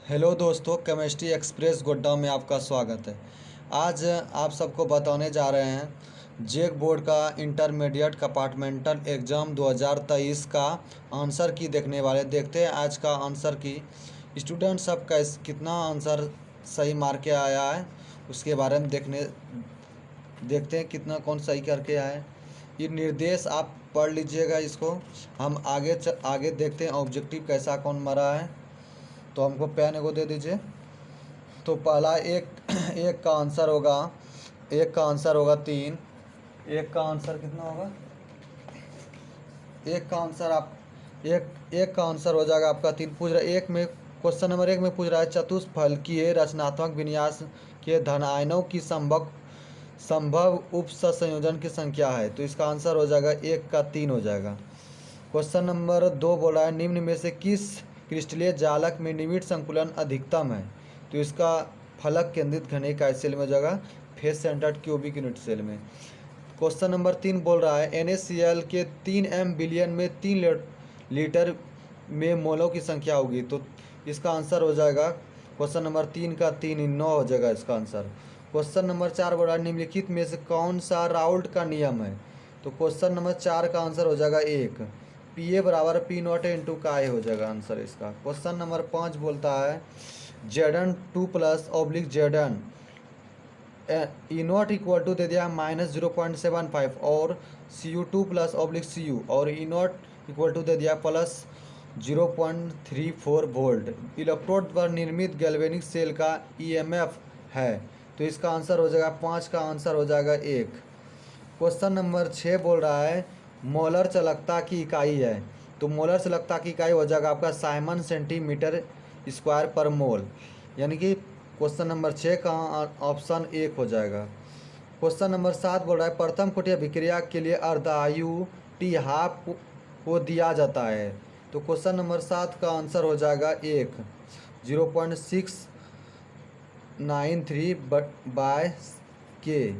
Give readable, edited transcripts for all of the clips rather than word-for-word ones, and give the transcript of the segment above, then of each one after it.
Hello दोस्तों, chemistry express Godda में आपका स्वागत है। आज आप सबको बताने जा रहे हैं जेक बोर्ड का इंटरमीडिएट कंपार्टमेंटल एग्ज़ाम 2023 का आंसर की देखने वाले। देखते हैं आज का आंसर की स्टूडेंट सब कितना आंसर सही मार के आया है, उसके बारे में देखते हैं कितना कौन सही करके आया है। ये निर्देश आप पढ़ लीजिएगा इसको। हम आगे देखते हैं ऑब्जेक्टिव कैसा कौन मरा है। तो हमको पेन एगो दे दीजिए। तो पहला एक एक का आंसर होगा, एक का आंसर होगा 3। एक का आंसर कितना होगा? एक का आंसर आप एक का आंसर हो जाएगा आपका 3। पूछ रहा है एक में, क्वेश्चन नंबर 1 में पूछ रहा है चतुष्फलकीय रचनात्मक विन्यास के धन आयनों की संभव उप संयोजन की संख्या है। तो इसका आंसर हो जाएगा 1 का 3 हो जाएगा। क्वेश्चन नंबर 2 बोला है निम्न में से किस क्रिस्टलीय जालक में निविड़ संकुलन अधिकतम है। तो इसका फलक केंद्रित घनिक सेल में हो जाएगा, face centred cubic unit cell में। क्वेश्चन नंबर 3 बोल रहा है NaCl के 3m बिलियन में 3 लीटर में मोलों की संख्या होगी। तो इसका आंसर हो जाएगा क्वेश्चन नंबर 3 का 3 9 हो जाएगा इसका आंसर। क्वेश्चन नंबर 4 बोल रहा है निम्नलिखित में से कौन सा राउल्ट का नियम है। तो क्वेश्चन नंबर 4 का आंसर हो जाएगा 1। PA बराबर P0 इंटू का ए हो जाएगा आंसर इसका। क्वेश्चन नंबर 5 बोलता है Zn 2 plus oblique Zn E0 equal to दे दिया -0.75 और Cu2 प्लस ऑब्लिक Cu और E0 इक्वल टू दे दिया प्लस 0.34 वोल्ट इलेक्ट्रोड पर निर्मित गैल्वेनिक सेल का EMF है। तो इसका आंसर हो जाएगा 5 का आंसर हो जाएगा 1। क्वेश्चन नंबर 6 बोल रहा है मोलर चालकता की इकाई है। तो मोलर चालकता की इकाई हो जाएगा आपका साइमन सेंटीमीटर स्क्वायर पर मोल, यानी कि क्वेश्चन नंबर 6 का ऑप्शन 1 हो जाएगा। क्वेश्चन नंबर 7 बोल रहा है प्रथम कोटि अभिक्रिया के लिए अर्धायु टी हाफ को दिया जाता है। तो क्वेश्चन नंबर 7 का आंसर हो जाएगा 1 0.693 बाय के।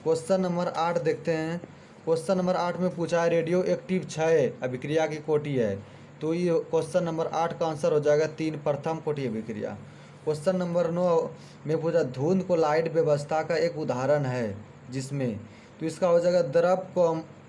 क्वेश्चन नंबर 8 देखते हैं। क्वेश्चन नंबर 8 में पूछा है रेडियो एक्टिव क्षय अभिक्रिया की कोटि है। तो ये क्वेश्चन नंबर 8 का आंसर हो जाएगा 3 प्रथम कोटि अभिक्रिया। क्वेश्चन नंबर 9 में पूछा धुंध को लाइट व्यवस्था का एक उदाहरण है जिसमें, तो इसका हो जाएगा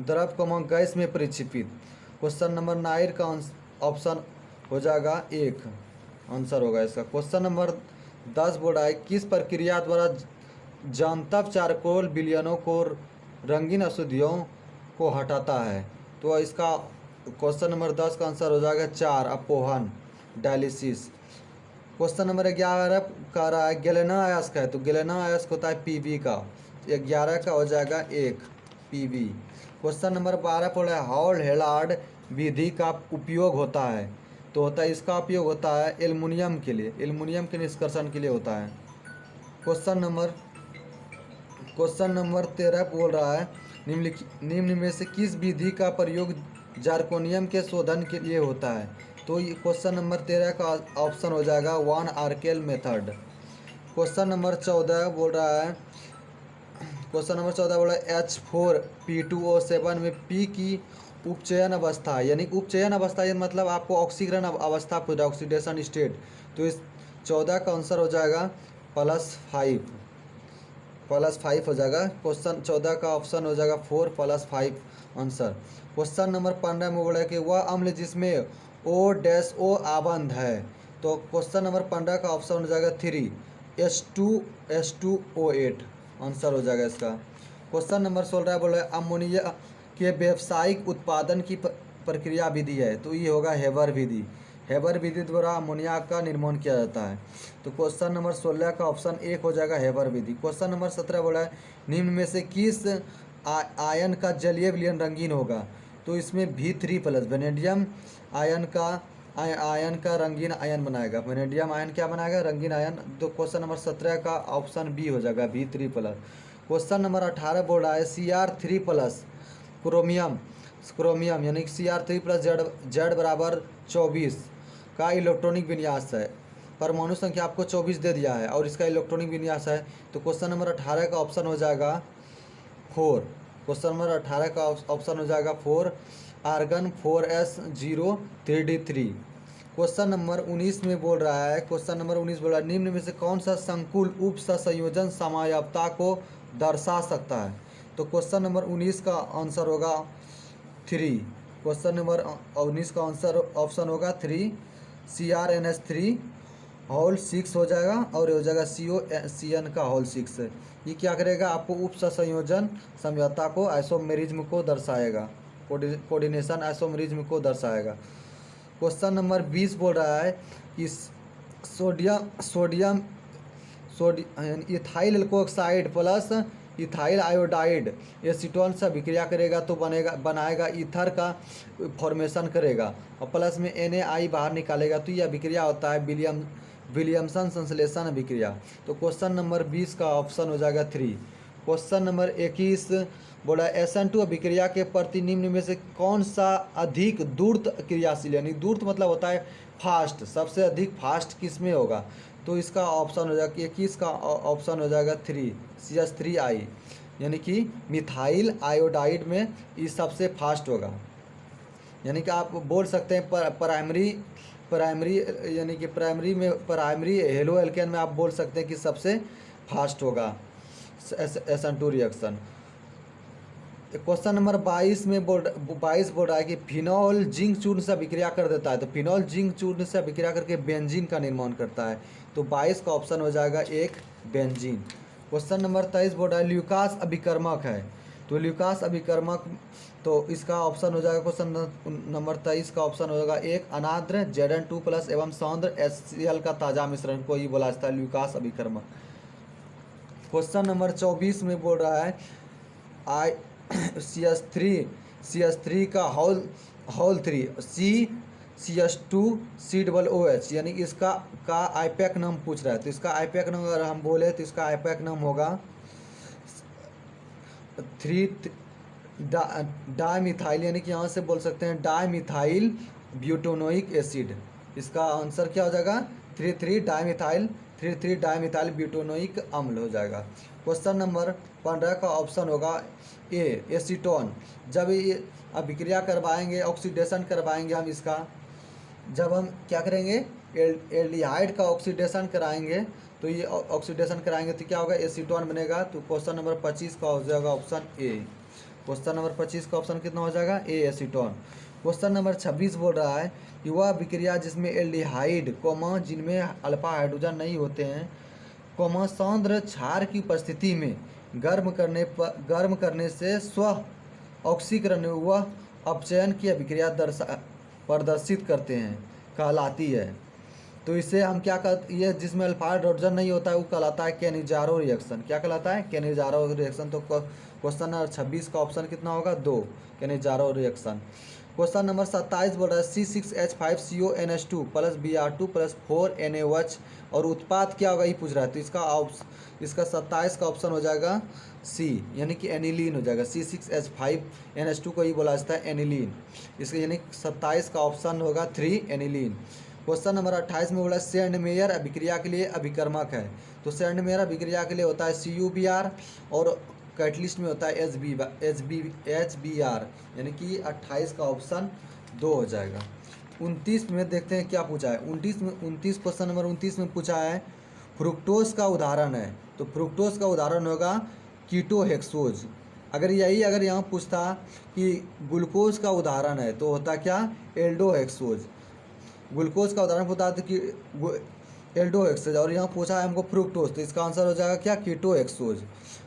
द्रव को गैस में परिक्षेपित। क्वेश्चन नंबर 9 का ऑप्शन हो जाएगा 1 आंसर होगा इसका। क्वेश्चन नंबर 10 बोल रहा है किस प्रक्रिया द्वारा जंतव चारकोल विलयनों को रंगीन अशुद्धियों को हटाता है। तो इसका क्वेश्चन नंबर 10 का आंसर हो जाएगा 4 अपोहन डायलिसिस। क्वेश्चन नंबर 11 कह रहा है गैलेना अयस्क है। तो गैलेना अयस्क होता है PB का, 11 का हो जाएगा 1 PB। क्वेश्चन नंबर 12 बोला है हॉल हेलार्ड विधि का उपयोग होता है। तो होता है इसका उपयोग होता है एल्युमिनियम के लिए, एल्युमिनियम के निष्कर्षण के लिए होता है। क्वेश्चन नंबर 13 बोल रहा है निम्न में से किस विधि का प्रयोग जार्कोनियम के शोधन के लिए होता है। तो ये क्वेश्चन नंबर 13 का ऑप्शन हो जाएगा 1 आर्केल मेथड। क्वेश्चन नंबर 14 बोल रहा है H4P2O7 में P की उपचयन अवस्था, यानी उपचयन अवस्था यानी मतलब आपको ऑक्सीकरण अवस्था पूछा, ऑक्सीडेशन स्टेट। तो इस 14 का आंसर हो जाएगा +5 हो जाएगा। क्वेश्चन 14 का ऑप्शन हो जाएगा 4 +5 आंसर। क्वेश्चन नंबर 15 में बोला है कि वह अम्ल जिसमें O- आबंध है। तो क्वेश्चन नंबर 15 का ऑप्शन हो जाएगा 3 H2SO8 आंसर हो जाएगा इसका। क्वेश्चन नंबर 16 बोला है अमोनिया के व्यावसायिक उत्पादन की प्रक्रिया विधि है। तो ये होगा हेबर विधि। हेबर विधि द्वारा अमोनिया का निर्माण किया जाता है। तो क्वेश्चन नंबर 16 का ऑप्शन 1 हो जाएगा हेबर विधि। क्वेश्चन नंबर 17 बोला है निम्न में से किस आयन का जलीय विलयन रंगीन होगा। तो इसमें V3+ वेनेडियम आयन का रंगीन आयन बनाएगा। वेनेडियम आयन क्या बनाएगा? रंगीन आयन। तो क्वेश्चन नंबर 17 का ऑप्शन B हो जाएगा V3+। क्वेश्चन नंबर 18 बोल रहा है Cr3+ क्रोमियम यानी Cr3+ Z बराबर 24 का इलेक्ट्रॉनिक विन्यास है। परमाणु संख्या आपको 24 दे दिया है और इसका इलेक्ट्रॉनिक विन्यास है। तो क्वेश्चन नंबर 18 का ऑप्शन हो जाएगा 4। क्वेश्चन नंबर 18 का ऑप्शन हो जाएगा 4 argon 4s0 3d3। Question number 19 में बोल रहा है, क्वेश्चन नंबर 19 बोल रहा है निम्न में से कौन सा संकुल उप संयोजन समयाप्ता को दर्शा सकता है। तो क्वेश्चन नंबर 19 का आंसर होगा 3। क्वेश्चन नंबर 19 का आंसर ऑप्शन होगा 3, CrNH3 होल 6 हो जाएगा और ये हो जाएगा COCN का होल 6। ये क्या करेगा, आपको उप संयोजन समझौता को आइसोमेरिज्म को दर्शाएगा, कोऑर्डिनेशन आइसोमेरिज्म को दर्शाएगा। क्वेश्चन नंबर 20 बोल रहा है कि sodium ethyl alkoxide plus ethyl iodide acetone से अभिक्रिया करेगा तो बनाएगा ईथर का फॉर्मेशन करेगा और प्लस में NaI बाहर निकालेगा, तो ये अभिक्रिया होता है विलियमसन संश्लेषण अभिक्रिया। तो क्वेश्चन नंबर 20 का ऑप्शन हो जाएगा 3। क्वेश्चन नंबर 21 बोला SN2 अभिक्रिया के प्रति निम्न में से कौन सा अधिक द्रुत क्रियाशील, यानी द्रुत मतलब होता है फास्ट, सबसे अधिक फास्ट किस में होगा। तो इसका ऑप्शन हो जाएगा 21 का ऑप्शन हो जाएगा 3, CH3I, यानी कि मिथाइल आयोडाइड में ये सबसे फास्ट होगा। यानी कि आप बोल सकते हैं प्राइमरी यानी कि प्राइमरी हेलो एल्केन में आप बोल सकते हैं कि सबसे फास्ट होगा SN2 रिएक्शन। क्वेश्चन नंबर 22 में बोल रहा है कि फिनॉल जिंक चूर्ण से अभिक्रिया कर देता है, तो फिनॉल जिंक चूर्ण से अभिक्रिया करके बेंजीन का निर्माण करता है, तो 22 का ऑप्शन हो जाएगा 1, बेंजीन। क्वेश्चन नंबर 23 बोल रहा है ल्यूकास अभिकर्मक है, तो ल्यूकास अभिकर्मक, तो इसका ऑप्शन हो जाएगा क्वेश्चन नंबर 23 का ऑप्शन हो जाएगा 1, अनाद्र Zn2+ एवं सौंद्र HCl का ताजा मिश्रण को ही बोला जाता है ल्यूकास अभिकर्मक। क्वेश्चन नंबर 24 में बोल रहा है CH3 का होल 3 CH2COOH, यानी इसका आईपैक नाम पूछ रहा है, तो इसका आईपैक नाम अगर हम बोले तो इसका आईपैक नाम होगा 3 डाईमिथाइल, यानी कि यहाँ से बोल सकते हैं डाईमिथाइल ब्यूटेनोइक एसिड। इसका आंसर क्या हो जाएगा 3 डाईमिथाइल ब्यूटेनोइक अम्ल हो जाएगा। क्वेश्चन नंबर 15 का ऑप्शन होगा ए, एसीटोन। जब ये अभिक्रिया करवाएंगे, ऑक्सीडेशन करवाएंगे हम इसका, जब हम क्या करेंगे एल्डिहाइड का ऑक्सीडेशन कराएंगे, तो ये ऑक्सीडेशन कराएंगे तो क्या होगा एसीटोन बनेगा। तो क्वेश्चन नंबर 25 का हो जाएगा ऑप्शन ए। क्वेश्चन नंबर 25 का ऑप्शन कितना हो जाएगा ए, एसीटोन। क्वेश्चन नंबर 26 बोल रहा है कि वह अभिक्रिया जिसमें एल्डिहाइड जिनमें अल्फा हाइड्रोजन नहीं होते हैं सौंद्र क्षार की उपस्थिति में गर्म करने से स्व ऑक्सीकरण व अपचयन की अभिक्रिया प्रदर्शित करते हैं कहलाती है। तो इसे हम क्या कहते, ये जिसमें अल्फा हाइड्रोजन नहीं होता है वो कहलाता है कैनिजारो रिएक्शन। क्या कहलाता है कैनिजारो रिएक्शन। तो क्वेश्चन नंबर 26 का ऑप्शन कितना होगा 2, कैनिजारो रिएक्शन। क्वेश्चन नंबर 27 बोल रहा है C6H5CONH2 + Br2 + 4NaOH और उत्पाद क्या होगा ये पूछ रहा है, तो इसका 27 का ऑप्शन हो जाएगा सी, यानी कि एनिलीन हो जाएगा। C6H5NH2 को ही बोला जाता है एनिलीन, इसका यानी 27 का ऑप्शन होगा 3, एनिलीन। क्वेश्चन नंबर 28 में बोला सेंडमेयर अभिक्रिया के लिए अभिकर्मक है, तो सेंडमेयर अभिक्रिया के लिए होता है CuBr और कैटलिस्ट में होता है HBr, यानी कि 28 का ऑप्शन 2 हो जाएगा। 29 में देखते हैं क्या पूछा है। 29 क्वेश्चन नंबर 29 में पूछा है फ्रुक्टोज का उदाहरण है, तो फ्रुक्टोज का उदाहरण होगा कीटोहेक्सोज। अगर यहाँ पूछता कि ग्लूकोज का उदाहरण है तो होता क्या एल्डोहेक्सोज। ग्लूकोज का उदाहरण होता है कि एल्डोहेक्सोज, और यहाँ पूछा है हमको फ्रुक्टोज, तो इसका आंसर हो जाएगा क्या कीटोहेक्सोज।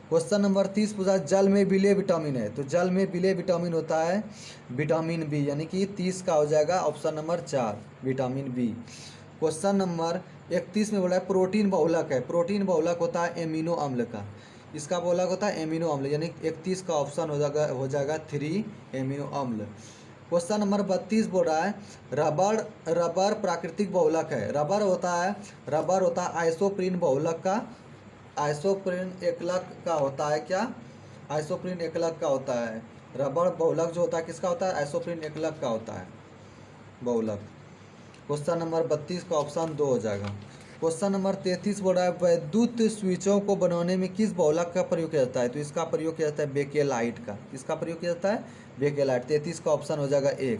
क्वेश्चन नंबर 30 पूछा जल में विलेय विटामिन है, तो जल में विलेय विटामिन होता है विटामिन बी, यानी कि 30 का हो जाएगा option number 4, vitamin B. Question number 31 में बोला है प्रोटीन बहुलक है, प्रोटीन बहुलक होता है एमिनो अम्ल का, इसका बहुलक होता है एमिनो अम्ल, यानी 31 का ऑप्शन हो जाएगा 3, एमिनो अम्ल। क्वेश्चन नंबर 32 बोल रहा है रबर प्राकृतिक बहुलक है। रबर होता है आइसोप्रीन बहुलक का, आइसोप्रीन एकलक का होता है क्या, आइसोप्रीन एकलक का होता है। रबर बहुलक जो होता है किसका होता है, आइसोप्रीन एकलक का होता है बहुलक। क्वेश्चन नंबर 32 का ऑप्शन 2 हो जाएगा। क्वेश्चन नंबर 33 बोल रहा है वैद्युत स्विचों को बनाने में किस बहुलक का प्रयोग किया जाता है, तो इसका प्रयोग किया जाता है बेकेलाइट का, इसका प्रयोग किया जाता है बेकेलाइट। 33 का ऑप्शन हो जाएगा 1।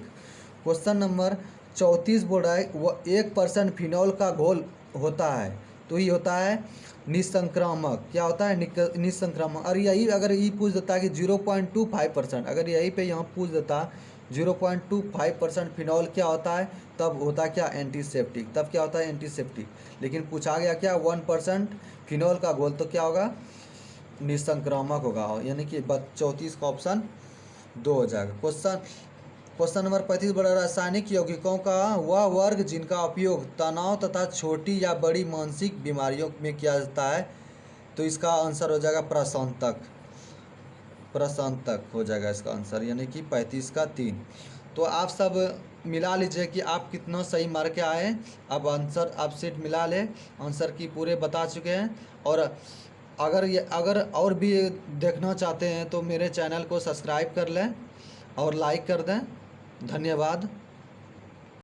क्वेश्चन नंबर 34 बोल रहा है वो 1% फिनॉल का घोल होता है, तो ये होता है निसंक्रामक। क्या होता है? निसंक्रामक। और यही अगर ये पूछ देता कि 0.25%, अगर यही पे यहाँ पूछ देता 0.25% फिनॉल क्या होता है, तब होता क्या? एंटीसेप्टिक। तब क्या होता है? एंटीसेप्टिक। लेकिन पूछा गया क्या? 1% फिनॉल का घोल, तो क्या होगा? निसंक्रामक होगा। यानी कि 34 का ऑप्शन 2 हो जाएगा। क्वेश्चन नंबर 35 बड़ा, रासायनिक यौगिकों का वह वर्ग जिनका उपयोग तनाव तथा छोटी या बड़ी मानसिक बीमारियों में किया जाता है, तो इसका आंसर हो जाएगा प्रशांतक। प्रशांतक हो जाएगा इसका आंसर, यानी कि 35 का 3। तो आप सब मिला लीजिए कि आप कितना सही मार्क के आए। अब आंसर आप सीट मिला लें, आंसर की पूरे बता चुके हैं। और अगर और भी देखना चाहते हैं तो मेरे चैनल को सब्सक्राइब कर लें और लाइक कर दें। धन्यवाद।